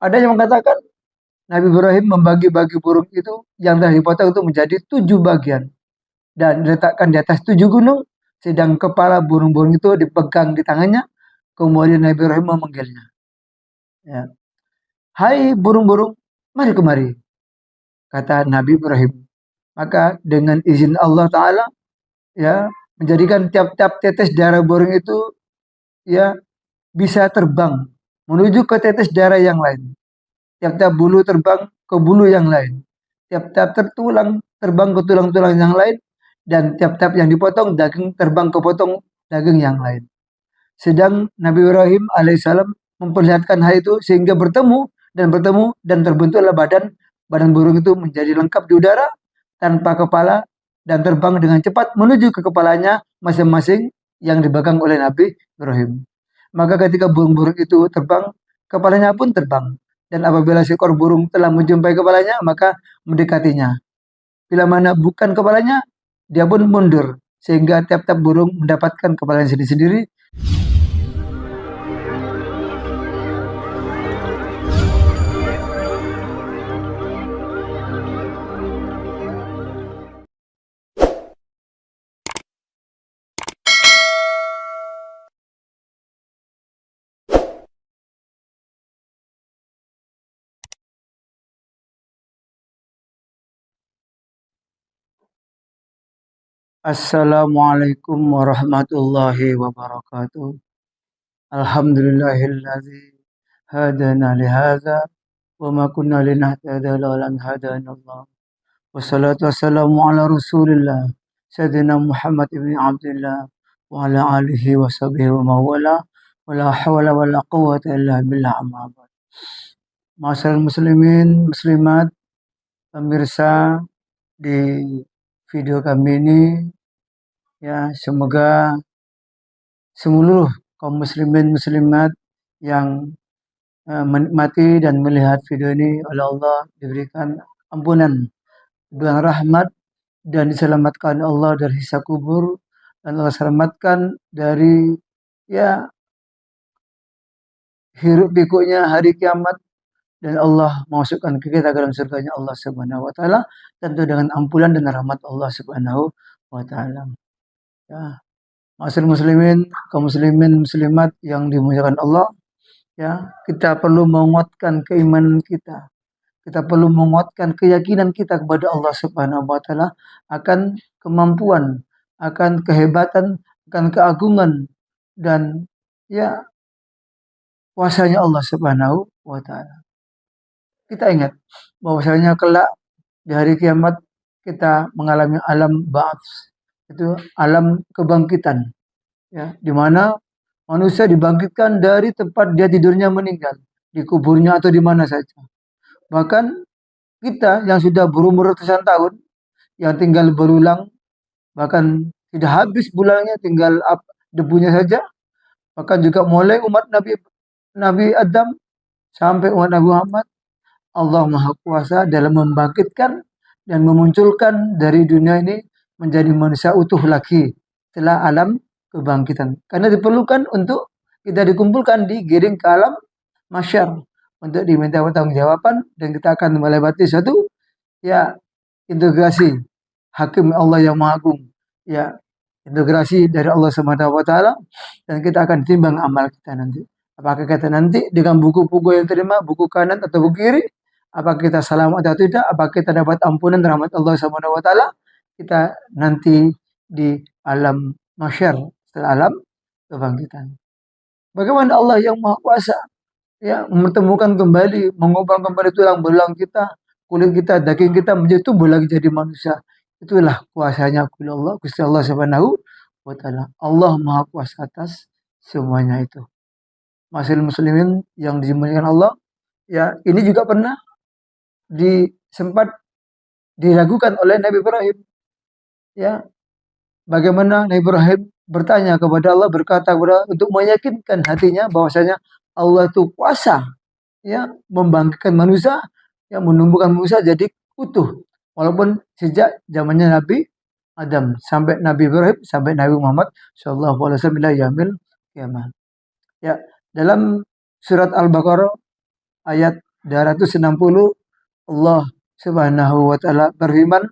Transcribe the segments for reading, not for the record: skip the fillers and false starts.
Ada yang mengatakan Nabi Ibrahim membagi-bagi burung itu yang telah dipotong itu menjadi 7 bagian dan diletakkan di atas 7 gunung, sedang kepala burung-burung itu dipegang di tangannya. Kemudian Nabi Ibrahim memanggilnya. Ya. Hai burung-burung, mari kemari, kata Nabi Ibrahim. Maka dengan izin Allah Ta'ala, ya, menjadikan tiap-tiap tetes darah burung itu, ya, bisa terbang menuju ke tetes darah yang lain. Tiap-tiap bulu terbang ke bulu yang lain. Tiap-tiap tertulang terbang ke tulang-tulang yang lain. Dan tiap-tiap yang dipotong daging terbang ke potong daging yang lain. Sedang Nabi Ibrahim alaihissalam memperlihatkan hal itu sehingga bertemu dan terbentuklah badan burung itu menjadi lengkap di udara tanpa kepala dan terbang dengan cepat menuju ke kepalanya masing-masing yang dipegang oleh Nabi Ibrahim. Maka ketika burung-burung itu terbang, kepalanya pun terbang. Dan apabila seekor burung telah menjumpai kepalanya, maka mendekatinya. Bila mana bukan kepalanya, dia pun mundur. Sehingga tiap-tiap burung mendapatkan kepalanya sendiri-sendiri. Assalamualaikum warahmatullahi wabarakatuh. Alhamdulillahilladzi hadana lihadza wa ma kunna linahtadiya laula an hadanallah. Wassalatu wassalamu ala Rasulillah Sayyidina Muhammad ibn Abdullah wa ala alihi wa sahbihi wa mawala wa la hawla wa la quwwata illa billah amma ba'd. Masyaallah muslimin muslimat, pemirsa di video kami ini, ya, semoga seluruh kaum muslimin muslimat yang menikmati dan melihat video ini oleh Allah diberikan ampunan, diberikan rahmat dan diselamatkan Allah dari siksa kubur dan Allah selamatkan dari, ya, hiruk pikuknya hari kiamat dan Allah memasukkan kita ke dalam surganya Allah Subhanahu wa taala tentu dengan ampunan dan rahmat Allah Subhanahu wa taala. Ya, masyaallah muslimin, kaum muslimin muslimat yang dimuliakan Allah, ya, kita perlu menguatkan keimanan kita. Kita perlu menguatkan keyakinan kita kepada Allah Subhanahu wa taala akan kemampuan, akan kehebatan, akan keagungan dan, ya, kuasanya Allah Subhanahu wa taala. Kita ingat bahwasanya kelak di hari kiamat kita mengalami alam ba'ats, itu alam kebangkitan, ya, di mana manusia dibangkitkan dari tempat dia tidurnya meninggal, di kuburnya atau di mana saja. Bahkan kita yang sudah berumur ratusan tahun, yang tinggal berulang, bahkan tidak habis bulangnya, tinggal debunya saja. Bahkan juga mulai umat Nabi Adam sampai umat Nabi Muhammad, Allah Maha Kuasa dalam membangkitkan dan memunculkan dari dunia ini menjadi manusia utuh lagi setelah alam kebangkitan. Karena diperlukan untuk kita dikumpulkan digiring ke alam mahsyar untuk diminta pertanggungjawaban dan kita akan melewati satu, ya, integrasi hakim Allah yang Maha Agung, ya, integrasi dari Allah Subhanahu wa taala dan kita akan timbang amal kita nanti. Apakah kita nanti dengan buku-buku yang terima, buku kanan atau buku kiri, apakah kita selamat atau tidak, apakah kita dapat ampunan rahmat Allah Subhanahu wa taala, kita nanti di alam mahsyar setelah alam kebangkitan. Bagaimana Allah yang Maha Kuasa, ya, mempertemukan kembali, mengubah kembali tulang belulang kita, kulit kita, daging kita menjadi tubuh lagi jadi manusia. Itulah kuasanya Allah, Gusti Allah Subhanahu wa taala. Allah Maha Kuasa atas semuanya itu. Masyaallah muslimin yang dimuliakan Allah, ya, ini juga pernah sempat diragukan oleh Nabi Ibrahim, ya, bagaimana Nabi Ibrahim bertanya kepada Allah, berkata kepada untuk meyakinkan hatinya bahwasanya Allah itu kuasa, ya, membangkitkan manusia, ya, menumbuhkan manusia jadi utuh, walaupun sejak zamannya Nabi Adam sampai Nabi Ibrahim sampai Nabi Muhammad sallallahu alaihi wasallam ila yaumil qiyamah. Ya, dalam surat Al-Baqarah ayat 260 Allah Subhanahu wa taala berfirman,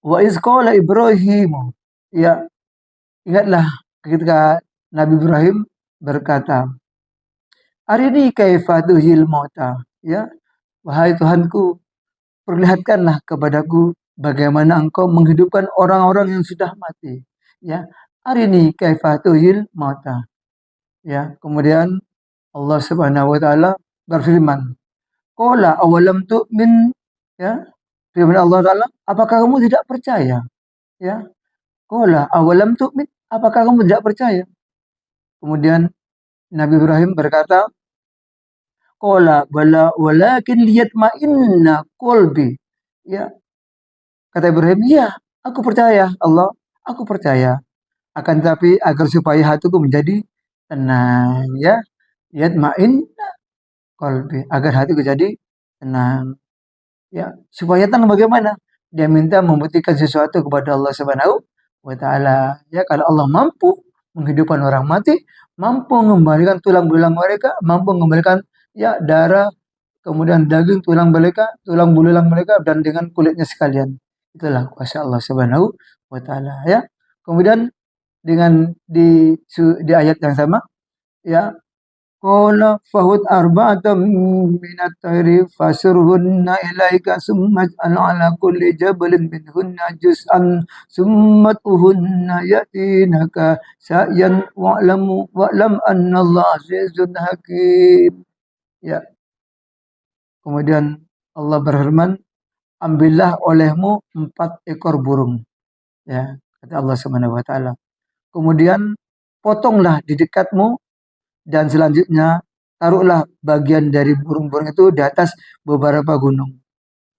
"Wa iz qala Ibrahimu." Ya, ingatlah ketika Nabi Ibrahim berkata, "Arini kaifa tuhil mauta." Ya, wahai Tuhanku, perlihatkanlah kepadaku bagaimana engkau menghidupkan orang-orang yang sudah mati. Ya, arini kaifa tuhil mauta. Ya, kemudian Allah Subhanahu wa taala berfirman, "Qala awalam tu'min." Ya, firman Allah taala, "Apakah kamu tidak percaya?" Ya, qala awalam tu'min? Apakah kamu tidak percaya? Kemudian Nabi Ibrahim berkata, "Qala bala walakin liyatma'inna qalbi." Ya, kata Ibrahim, "Iya, aku percaya Allah, aku percaya. Akan tetapi agar supaya hatiku menjadi tenang." Ya, yatma'inna qalbi, agar hatiku jadi tenang. Ya, supaya tenang bagaimana? Dia minta membuktikan sesuatu kepada Allah Subhanahu wa taala. Ya, kalau Allah mampu menghidupkan orang mati, mampu mengembalikan tulang belulang mereka, mampu mengembalikan ya darah, kemudian daging tulang belulang mereka dan dengan kulitnya sekalian. Itulah kuasa Allah Subhanahu wa taala ya. Kemudian dengan di ayat yang sama ya, qala fahud arba'atan minat tayri fasurhunna ilaika summa ij'al ala kulli jabalin minhunna juz'an summa tuhunna yatinaka sa'yan wa'lam anna Allah azizun hakim. Ya, kemudian Allah berfirman, ambillah olehmu 4 ekor burung. Ya, kata Allah Subhanahu wa taala. Kemudian potonglah di dekatmu dan selanjutnya taruhlah bagian dari burung-burung itu di atas beberapa gunung.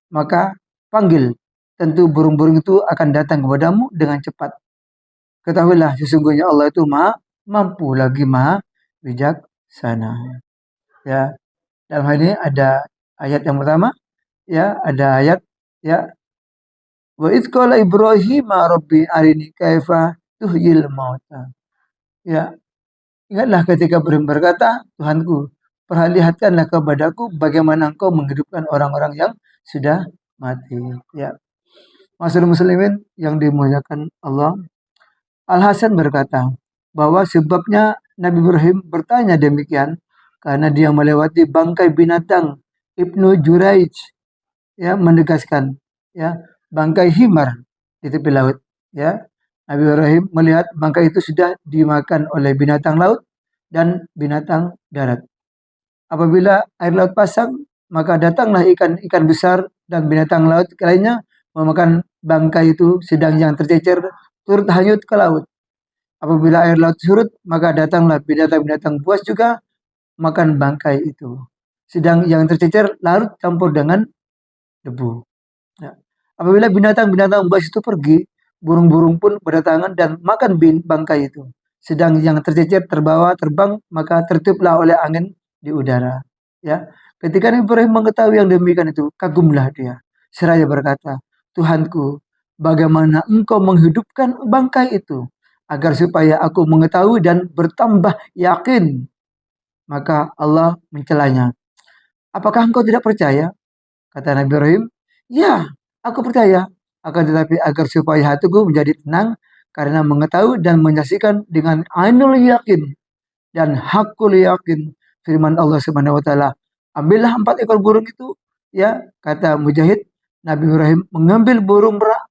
Maka panggil, tentu burung-burung itu akan datang kepadamu dengan cepat. Ketahuilah sesungguhnya Allah itu maha mampu lagi maha bijaksana. Ya, dalam hal ini ada ayat yang pertama, ya, ada ayat ya, wa idz qala Ibrahim rabbi arini kaifa tuhyil mauta. Ya, ingatlah ketika Ibrahim berkata, Tuhanku, perlihatkanlah kepadaku bagaimana engkau menghidupkan orang-orang yang sudah mati. Ya, Masyaallah muslimin yang dimuliakan Allah. Al Hasan berkata bahwa sebabnya Nabi Ibrahim bertanya demikian karena dia melewati bangkai binatang. Ibnu Juraij ya menegaskan ya, bangkai himar di tepi laut. Ya, Nabi Ibrahim melihat bangkai itu sudah dimakan oleh binatang laut dan binatang darat. Apabila air laut pasang, maka datanglah ikan-ikan besar dan binatang laut lainnya memakan bangkai itu, sedang yang tercecer turut hanyut ke laut. Apabila air laut surut, maka datanglah binatang-binatang buas juga makan bangkai itu. Sedang yang tercecer larut campur dengan debu. Ya. Apabila binatang-binatang buas itu pergi, burung-burung pun berdatangan dan makan bangkai itu. Sedang yang tercecer terbawa terbang, maka tertiblah oleh angin di udara. Ya, ketika Ibrahim mengetahui yang demikian itu, kagumlah dia. Seraya berkata, Tuhanku, bagaimana engkau menghidupkan bangkai itu, agar supaya aku mengetahui dan bertambah yakin. Maka Allah mencelanya. Apakah engkau tidak percaya? Kata Nabi Ibrahim, ya, aku percaya. Akan tetapi agar supaya hatiku menjadi tenang karena mengetahui dan menyaksikan dengan ainul yakin dan hakul yakin firman Allah Subhanahu wa taala. Ambillah 4 ekor burung itu, ya, kata Mujahid, Nabi Ibrahim mengambil burung merak,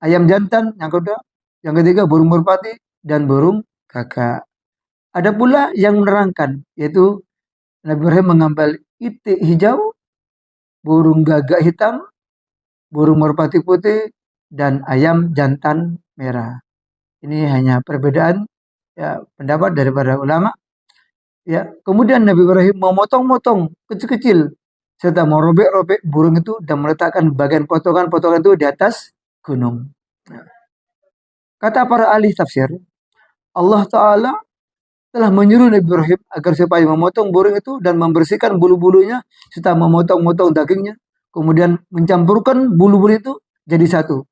ayam jantan, yang kedua, yang ketiga burung merpati dan burung gagak. Ada pula yang menerangkan, yaitu Nabi Ibrahim mengambil itik hijau, burung gagak hitam, burung merpati putih, dan ayam jantan merah. Ini hanya perbedaan ya, pendapat daripada ulama. Ya, kemudian Nabi Ibrahim memotong-motong kecil-kecil serta merobek-robek burung itu dan meletakkan bagian potongan-potongan itu di atas gunung. Nah, kata para ahli tafsir, Allah Ta'ala telah menyuruh Nabi Ibrahim agar supaya memotong burung itu dan membersihkan bulu-bulunya serta memotong-motong dagingnya, kemudian mencampurkan bulu-bulu itu jadi satu.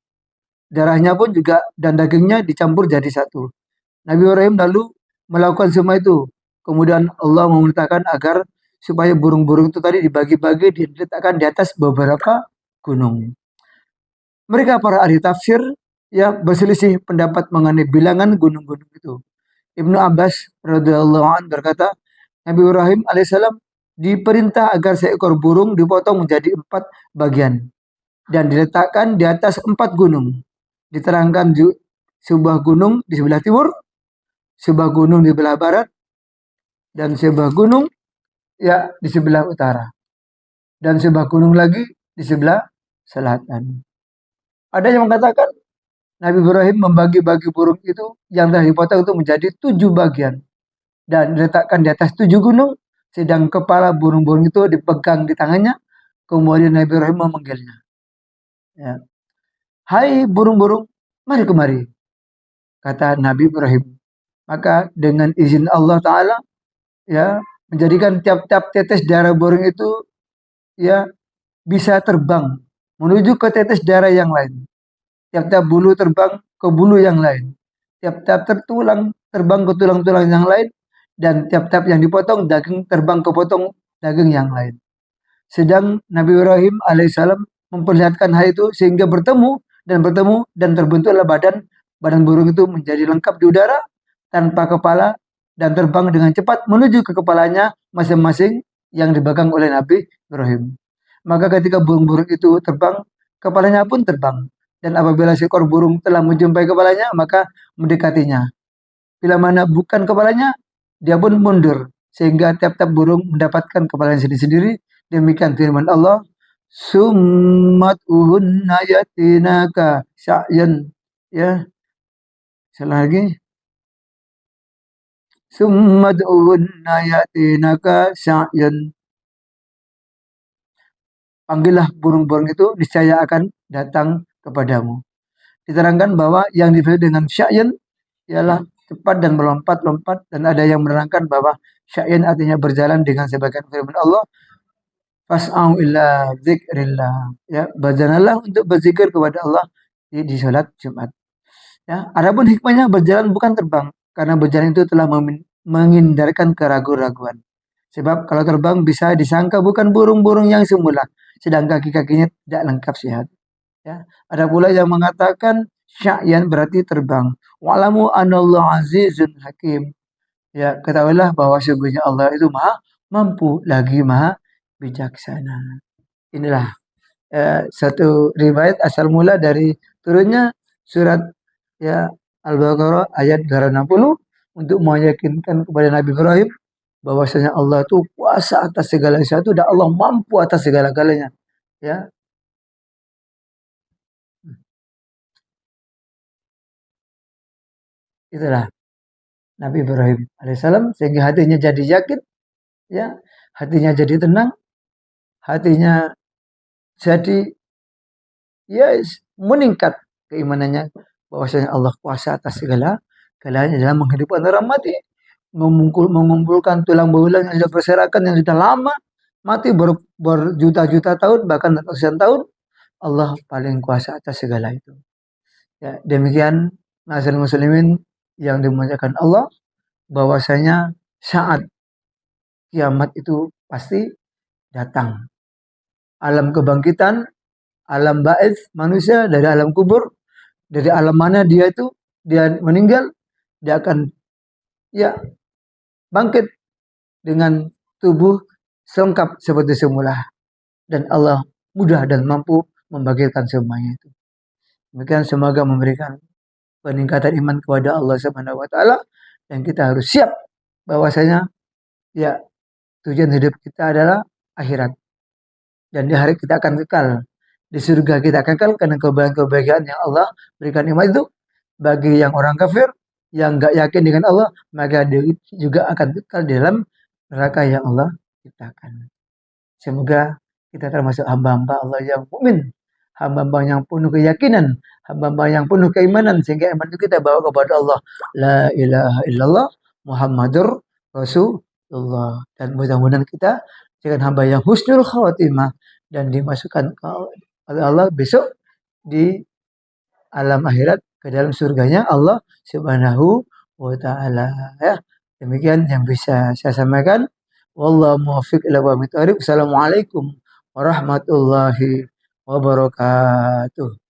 Darahnya pun juga dan dagingnya dicampur jadi satu. Nabi Ibrahim lalu melakukan semua itu. Kemudian Allah memerintahkan agar supaya burung-burung itu tadi dibagi-bagi diletakkan di atas beberapa gunung. Mereka para ahli tafsir ya berselisih pendapat mengenai bilangan gunung-gunung itu. Ibnu Abbas radhiyallahu anhu berkata, Nabi Ibrahim alaihissalam diperintah agar seekor burung dipotong menjadi 4 bagian dan diletakkan di atas 4 gunung. Diterangkan sebuah gunung di sebelah timur, sebuah gunung di sebelah barat, dan sebuah gunung ya di sebelah utara, dan sebuah gunung lagi di sebelah selatan. Ada yang mengatakan Nabi Ibrahim membagi-bagi burung itu yang telah dipotong itu menjadi 7 bagian dan diletakkan di atas 7 gunung, sedang kepala burung-burung itu dipegang di tangannya. Kemudian Nabi Ibrahim memanggilnya. Ya. Hai burung-burung, mari kemari, kata Nabi Ibrahim. Maka dengan izin Allah Ta'ala, ya, menjadikan tiap-tiap tetes darah burung itu ya bisa terbang menuju ke tetes darah yang lain. Tiap-tiap bulu terbang ke bulu yang lain. Tiap-tiap tertulang terbang ke tulang-tulang yang lain. Dan tiap-tiap yang dipotong daging terbang ke potong daging yang lain. Sedang Nabi Ibrahim alaihissalam memperlihatkan hal itu sehingga bertemu dan terbentuklah badan burung itu menjadi lengkap di udara tanpa kepala dan terbang dengan cepat menuju ke kepalanya masing-masing yang dipegang oleh Nabi Ibrahim. Maka ketika burung-burung itu terbang, kepalanya pun terbang. Dan apabila seekor burung telah menjumpai kepalanya, maka mendekatinya. Bila mana bukan kepalanya, dia pun mundur. Sehingga tiap-tiap burung mendapatkan kepalanya sendiri-sendiri. Demikian firman Allah. Summat uhunna yatinaka sa'yan. Ya, salah lagi. Summat uhunna yatinaka sa'yan. Panggillah burung-burung itu, niscaya akan datang kepadamu. Diterangkan bahwa yang dimaksud dengan sya'yan ialah cepat dan melompat-lompat, dan ada yang menerangkan bahwa sya'yan artinya berjalan dengan sebagian firman Allah, fas'au illa dzikrillah. Ya, berjalanlah untuk berzikir kepada Allah di salat Jumat. Ya, adapun hikmahnya berjalan bukan terbang, karena berjalan itu telah menghindarkan keraguan-raguan. Sebab kalau terbang bisa disangka bukan burung-burung yang semula, sedang kaki-kakinya tidak lengkap sehat. Ya, ada pula yang mengatakan sya'yan berarti terbang. Wa'lamu anallahu azizun hakim. Ya, ketahuilah bahwa sesungguhnya Allah itu maha mampu lagi maha bijaksana. Inilah satu riwayat asal mula dari turunnya surat ya Al-Baqarah ayat 260 untuk meyakinkan kepada Nabi Ibrahim bahwasanya Allah itu kuasa atas segala sesuatu dan Allah mampu atas segala-galanya. Ya, itulah Nabi Ibrahim alaihissalam sehingga hatinya jadi yakin, ya, hatinya jadi tenang, hatinya jadi ya meningkat keimanannya bahwasanya Allah kuasa atas segala-galanya dalam menghidupkan orang mati, mengumpulkan tulang belulang yang sudah berserakan yang sudah lama mati berjuta-juta tahun bahkan ratusan tahun. Allah paling kuasa atas segala itu. Ya, demikian nasir muslimin yang dimuliakan Allah, bahwasanya saat kiamat itu pasti datang. Alam kebangkitan, alam ba'its manusia dari alam kubur, dari alam mana dia itu, dia meninggal, dia akan ya bangkit dengan tubuh selengkap seperti semula. Dan Allah mudah dan mampu membangkitkan semuanya itu. Demikian semoga memberikan peningkatan iman kepada Allah Subhanahu wa taala dan kita harus siap bahwasanya ya tujuan hidup kita adalah akhirat. Dan di hari kita akan kekal. Di surga kita akan kekal karena kebahagiaan yang Allah berikan nikmat itu bagi yang orang kafir yang enggak yakin dengan Allah, maka dia juga akan kekal di dalam neraka yang Allah ciptakan. Semoga kita termasuk hamba-hamba Allah yang mukmin, hamba-hamba yang penuh keyakinan, hamba-hamba yang penuh keimanan sehingga iman itu kita bawa kepada Allah. La ilaha illallah Muhammadur Rasulullah. Dan mudah-mudahan kita dengan hamba yang husnul khawatimah dan dimasukkan oleh Allah besok di alam akhirat ke dalam surganya Allah Subhanahu wa taala. Ya, demikian yang bisa saya sampaikan. Wallahu muwaffiq ila aqwamit thoriq. Assalamualaikum warahmatullahi wabarakatuh.